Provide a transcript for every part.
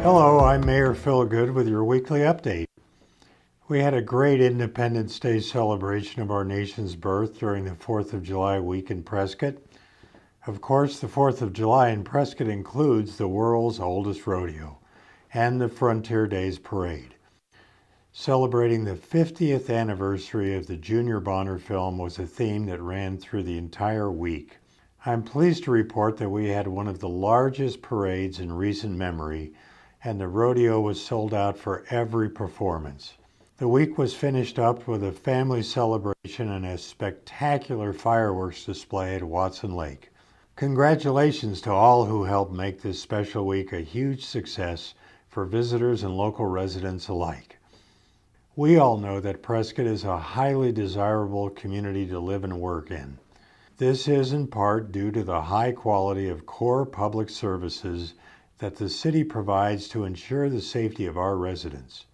Hello, I'm Mayor Phil Goode with your weekly update. We had a great Independence Day celebration of our nation's birth during the 4th of July week in Prescott. Of course, the 4th of July in Prescott includes the world's oldest rodeo and the Frontier Days Parade. Celebrating the 50th anniversary of the Junior Bonner film was a theme that ran through the entire week. I'm pleased to report that we had one of the largest parades in recent memory, and the rodeo was sold out for every performance. The week was finished up with a family celebration and a spectacular fireworks display at Watson Lake. Congratulations to all who helped make this special week a huge success for visitors and local residents alike. We all know that Prescott is a highly desirable community to live and work in. This is in part due to the high quality of core public services that the city provides to ensure the safety of our residents.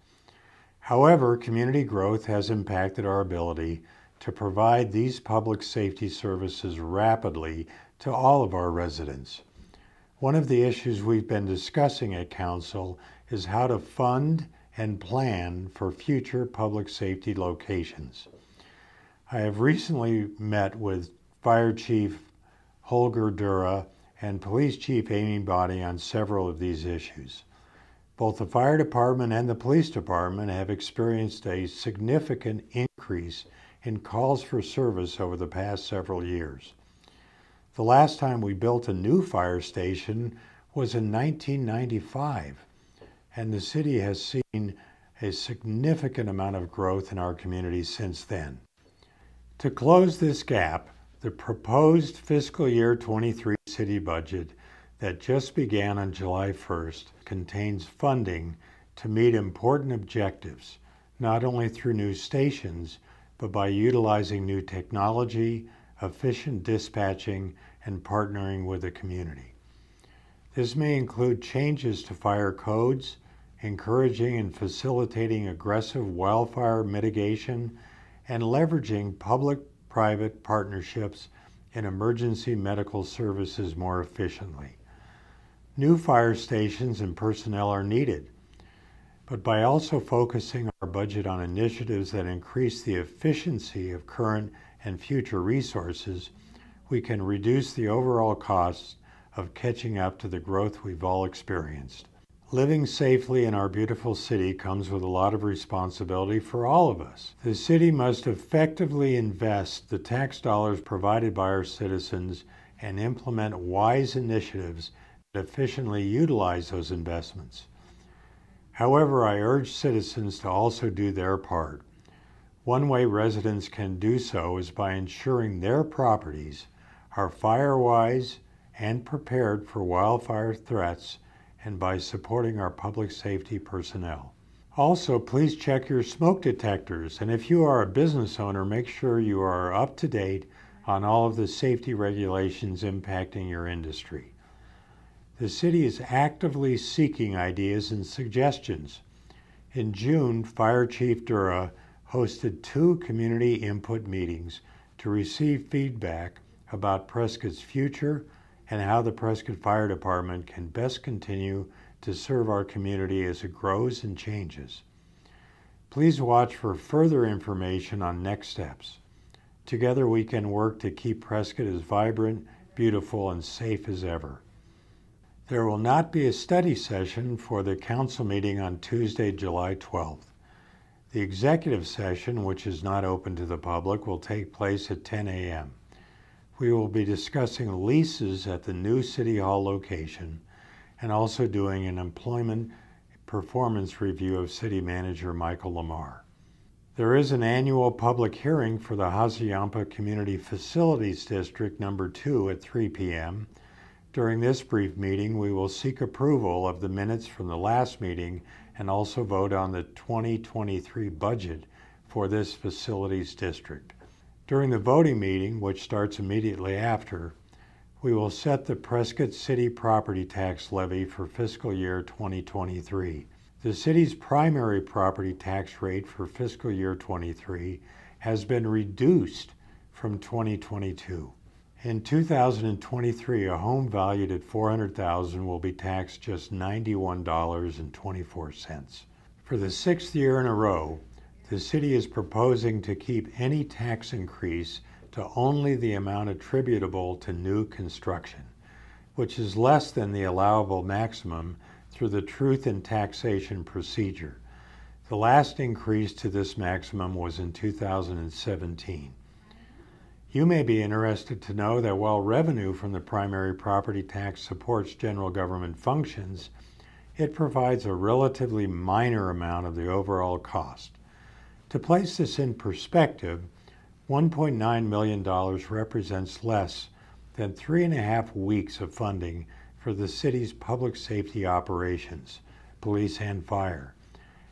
However, community growth has impacted our ability to provide these public safety services rapidly to all of our residents. One of the issues we've been discussing at Council is how to fund and plan for future public safety locations. I have recently met with Fire Chief Holger Dura and Police Chief Amy Body on several of these issues. Both the fire department and the police department have experienced a significant increase in calls for service over the past several years. The last time we built a new fire station was in 1995, and the city has seen a significant amount of growth in our community since then. To close this gap, the proposed fiscal year 23 city budget that just began on July 1st contains funding to meet important objectives, not only through new stations, but by utilizing new technology, efficient dispatching, and partnering with the community. This may include changes to fire codes, encouraging and facilitating aggressive wildfire mitigation, and leveraging public-private partnerships in emergency medical services more efficiently. New fire stations and personnel are needed, but by also focusing our budget on initiatives that increase the efficiency of current and future resources, we can reduce the overall costs of catching up to the growth we've all experienced. Living safely in our beautiful city comes with a lot of responsibility for all of us. The city must effectively invest the tax dollars provided by our citizens and implement wise initiatives that efficiently utilize those investments. However, I urge citizens to also do their part. One way residents can do so is by ensuring their properties are fire-wise and prepared for wildfire threats, and by supporting our public safety personnel. Also, please check your smoke detectors, and if you are a business owner, make sure you are up to date on all of the safety regulations impacting your industry. The city is actively seeking ideas and suggestions. In June, Fire Chief Dura hosted 2 community input meetings to receive feedback about Prescott's future and how the Prescott Fire Department can best continue to serve our community as it grows and changes. Please watch for further information on next steps. Together we can work to keep Prescott as vibrant, beautiful, and safe as ever. There will not be a study session for the council meeting on Tuesday, July 12th. The executive session, which is not open to the public, will take place at 10 a.m. We will be discussing leases at the new City Hall location and also doing an employment performance review of City Manager Michael Lamar. There is an annual public hearing for the Hassayampa Community Facilities District number 2 at 3 p.m. During this brief meeting, we will seek approval of the minutes from the last meeting and also vote on the 2023 budget for this facilities district. During the voting meeting, which starts immediately after, we will set the Prescott City property tax levy for fiscal year 2023. The city's primary property tax rate for fiscal year 23 has been reduced from 2022. In 2023, a home valued at $400,000 will be taxed just $91.24. For the sixth year in a row, the city is proposing to keep any tax increase to only the amount attributable to new construction, which is less than the allowable maximum through the Truth in Taxation procedure. The last increase to this maximum was in 2017. You may be interested to know that while revenue from the primary property tax supports general government functions, it provides a relatively minor amount of the overall cost. To place this in perspective, $1.9 million represents less than 3.5 weeks of funding for the city's public safety operations, police and fire,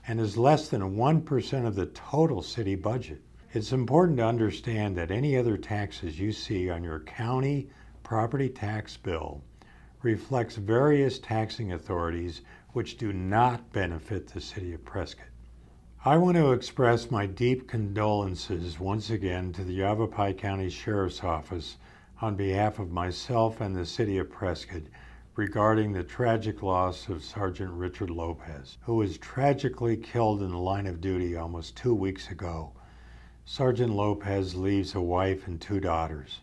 and is less than 1% of the total city budget. It's important to understand that any other taxes you see on your county property tax bill reflects various taxing authorities which do not benefit the City of Prescott. I want to express my deep condolences once again to the Yavapai County Sheriff's Office on behalf of myself and the City of Prescott regarding the tragic loss of Sergeant Richard Lopez, who was tragically killed in the line of duty almost 2 weeks ago. Sergeant Lopez leaves a wife and 2 daughters.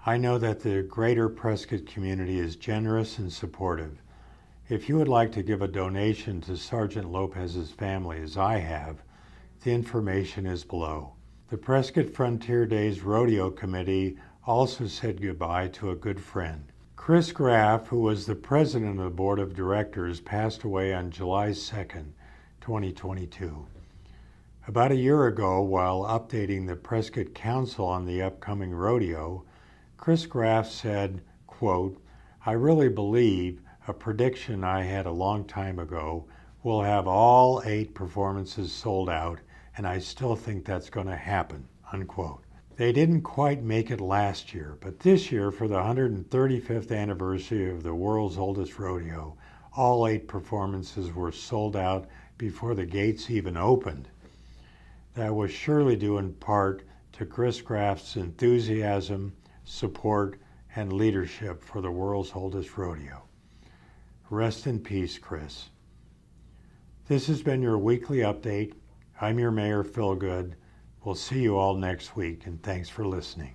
I know that the greater Prescott community is generous and supportive. If you would like to give a donation to Sergeant Lopez's family, as I have, the information is below. The Prescott Frontier Days Rodeo Committee also said goodbye to a good friend. Chris Graff, who was the president of the board of directors, passed away on July 2nd, 2022. About a year ago, while updating the Prescott Council on the upcoming rodeo, Chris Graff said, quote, "I really believe a prediction I had a long time ago will have all 8 performances sold out, and I still think that's going to happen," unquote. They didn't quite make it last year, but this year, for the 135th anniversary of the world's oldest rodeo, all 8 performances were sold out before the gates even opened. That was surely due in part to Chris Graff's enthusiasm, support, and leadership for the world's oldest rodeo. Rest in peace, Chris. This has been your weekly update. I'm your Mayor, Phil Goode. We'll see you all next week, and thanks for listening.